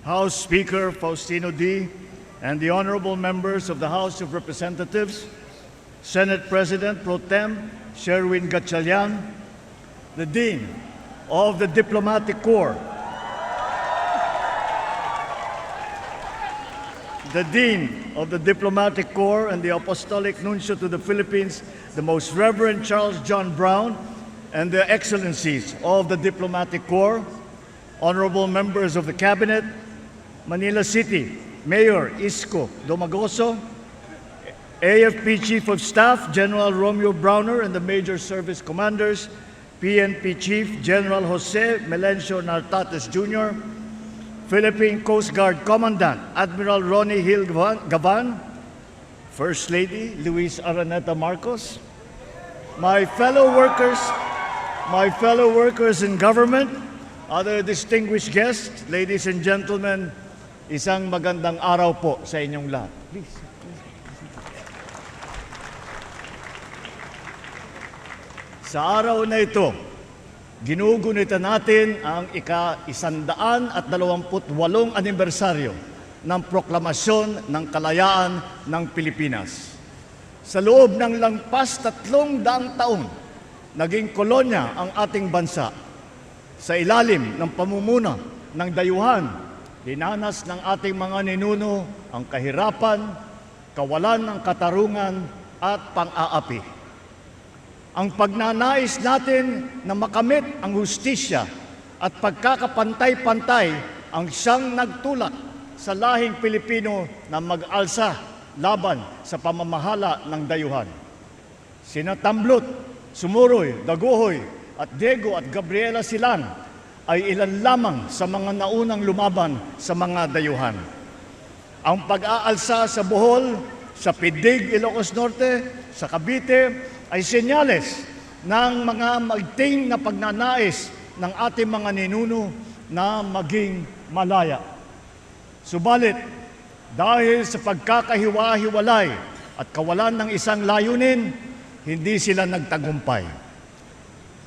House Speaker Faustino D., and the honorable members of the House of Representatives, Senate President Pro Tem Sherwin Gatchalian, the Dean of the Diplomatic Corps, the Dean of the Diplomatic Corps and the Apostolic Nuncio to the Philippines, the Most Reverend Charles John Brown, and the Excellencies of the Diplomatic Corps, honorable members of the Cabinet, Manila City Mayor Isko Domagoso, AFP Chief of Staff General Romeo Browner and the Major Service Commanders, PNP Chief General Jose Melencio Nartates Jr., Philippine Coast Guard Commandant Admiral Ronnie Hill Gavan, First Lady Luis Araneta Marcos, my fellow workers in government, other distinguished guests, ladies and gentlemen, isang magandang araw po sa inyong lahat. Please. Sa araw na ito, ginugunita natin ang ika-128 anibersaryo ng proklamasyon ng kalayaan ng Pilipinas. Sa loob ng lampas 300 taon, naging kolonya ang ating bansa. Sa ilalim ng pamumuna ng dayuhan, dinanas ng ating mga ninuno ang kahirapan, kawalan ng katarungan at pang-aapi. Ang pagnanais natin na makamit ang hustisya at pagkakapantay-pantay ang siyang nagtulak sa lahing Pilipino na mag-alsa laban sa pamamahala ng dayuhan. Sina Tamblot, Sumuroy, Daguhoy at Diego at Gabriela Silang ay ilan lamang sa mga naunang lumaban sa mga dayuhan. Ang pag-aalsa sa Bohol, sa Pidig, Ilocos Norte, sa Cavite ay senyales ng mga magting na pagnanais ng ating mga ninuno na maging malaya. Subalit, dahil sa pagkakahiwa-hiwalay at kawalan ng isang layunin, hindi sila nagtagumpay.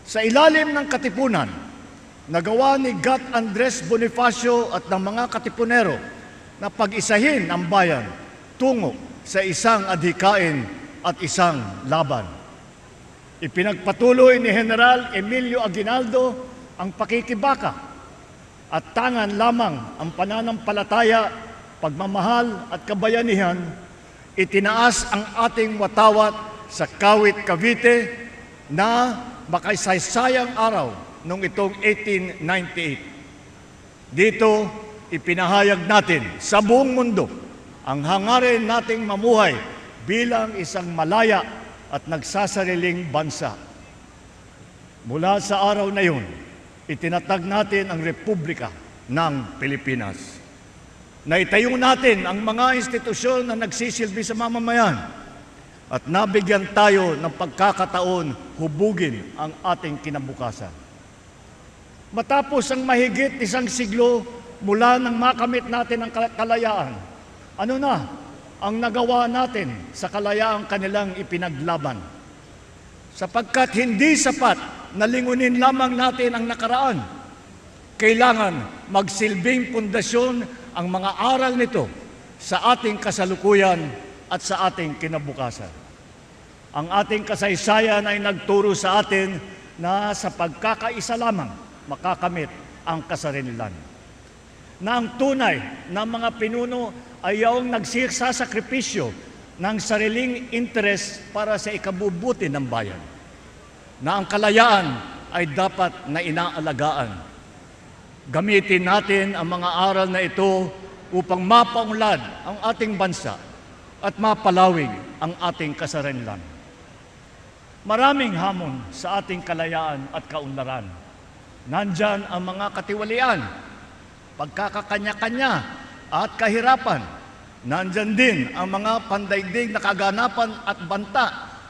Sa ilalim ng katipunan, nagawa ni Gat Andres Bonifacio at ng mga katipunero na pag-isahin ang bayan tungo sa isang adhikain at isang laban. Ipinagpatuloy ni General Emilio Aguinaldo ang pakikibaka at tangan lamang ang pananampalataya, pagmamahal at kabayanihan, itinaas ang ating watawat sa Kawit, Cavite na makasaysayang araw noong itong 1898. Dito, ipinahayag natin sa buong mundo ang hangarin nating mamuhay bilang isang malaya at nagsasariling bansa. Mula sa araw na yun, itinatag natin ang Republika ng Pilipinas. Naitayo natin ang mga institusyon na nagsisilbi sa mamamayan at nabigyan tayo ng pagkakataon hubugin ang ating kinabukasan. Matapos ang mahigit 1 siglo mula nang makamit natin ang kalayaan, ano na ang nagawa natin sa kalayaang kanilang ipinaglaban? Sapagkat hindi sapat na lingunin lamang natin ang nakaraan, kailangan magsilbing pundasyon ang mga aral nito sa ating kasalukuyan at sa ating kinabukasan. Ang ating kasaysayan ay nagturo sa atin na sa pagkakaisa lamang makakamit ang kasarililan. Na ang tunay na mga pinuno ay yung nagsasakripisyo ng sariling interes para sa ikabubuti ng bayan. Na ang kalayaan ay dapat na inaalagaan. Gamitin natin ang mga aral na ito upang mapaunlad ang ating bansa at mapalawig ang ating kasarililan. Maraming hamon sa ating kalayaan at kaunlaran. Nandyan ang mga katiwalian, pagkakakanya-kanya at kahirapan. Nandyan din ang mga pandaigdig na kaganapan at banta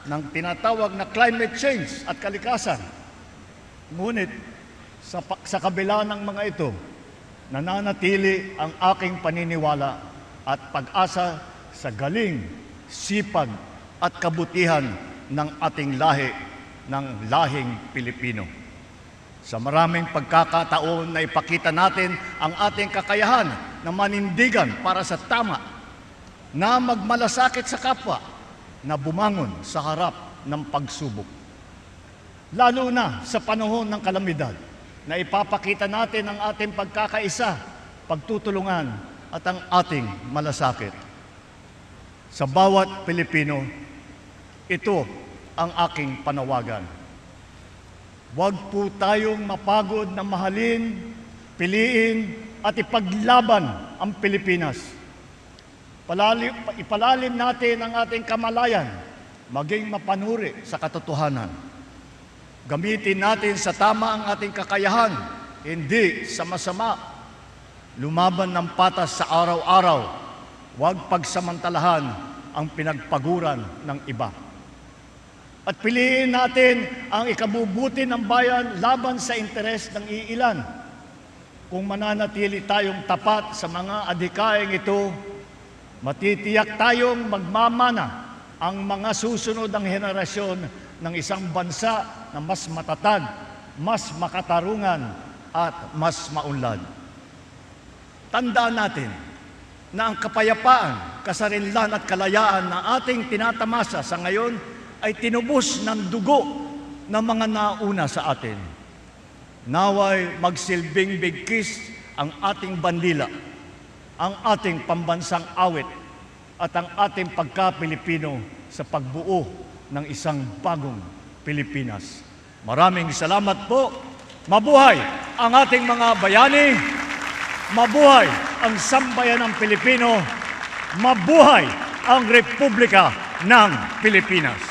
ng tinatawag na climate change at kalikasan. Ngunit sa kabila ng mga ito, nananatili ang aking paniniwala at pag-asa sa galing, sipag at kabutihan ng ating lahi, ng lahing Pilipino. Sa maraming pagkakataon na ipakita natin ang ating kakayahan na manindigan para sa tama, na magmalasakit sa kapwa, na bumangon sa harap ng pagsubok. Lalo na sa panahon ng kalamidad, na ipapakita natin ang ating pagkakaisa, pagtutulungan at ang ating malasakit. Sa bawat Pilipino, ito ang aking panawagan. Huwag po tayong mapagod na mahalin, piliin at ipaglaban ang Pilipinas. Ipalalim natin ang ating kamalayan, maging mapanuri sa katotohanan. Gamitin natin sa tama ang ating kakayahan, hindi sa masama. Lumaban ng patas sa araw-araw, huwag pagsamantalahan ang pinagpaguran ng iba. At piliin natin ang ikabubuti ng bayan laban sa interes ng iilan. Kung mananatili tayong tapat sa mga adhikaing ito, matitiyak tayong magmamana ang mga susunod ng henerasyon ng isang bansa na mas matatag, mas makatarungan at mas maunlad. Tandaan natin na ang kapayapaan, kasarinlan at kalayaan na ating tinatamasa sa ngayon ay tinubos ng dugo ng mga nauna sa atin. Naway magsilbing bigkis ang ating bandila, ang ating pambansang awit at ang ating pagka-Pilipino sa pagbuo ng isang bagong Pilipinas. Maraming salamat po. Mabuhay ang ating mga bayani. Mabuhay ang sambayanang Pilipino. Mabuhay ang Republika ng Pilipinas.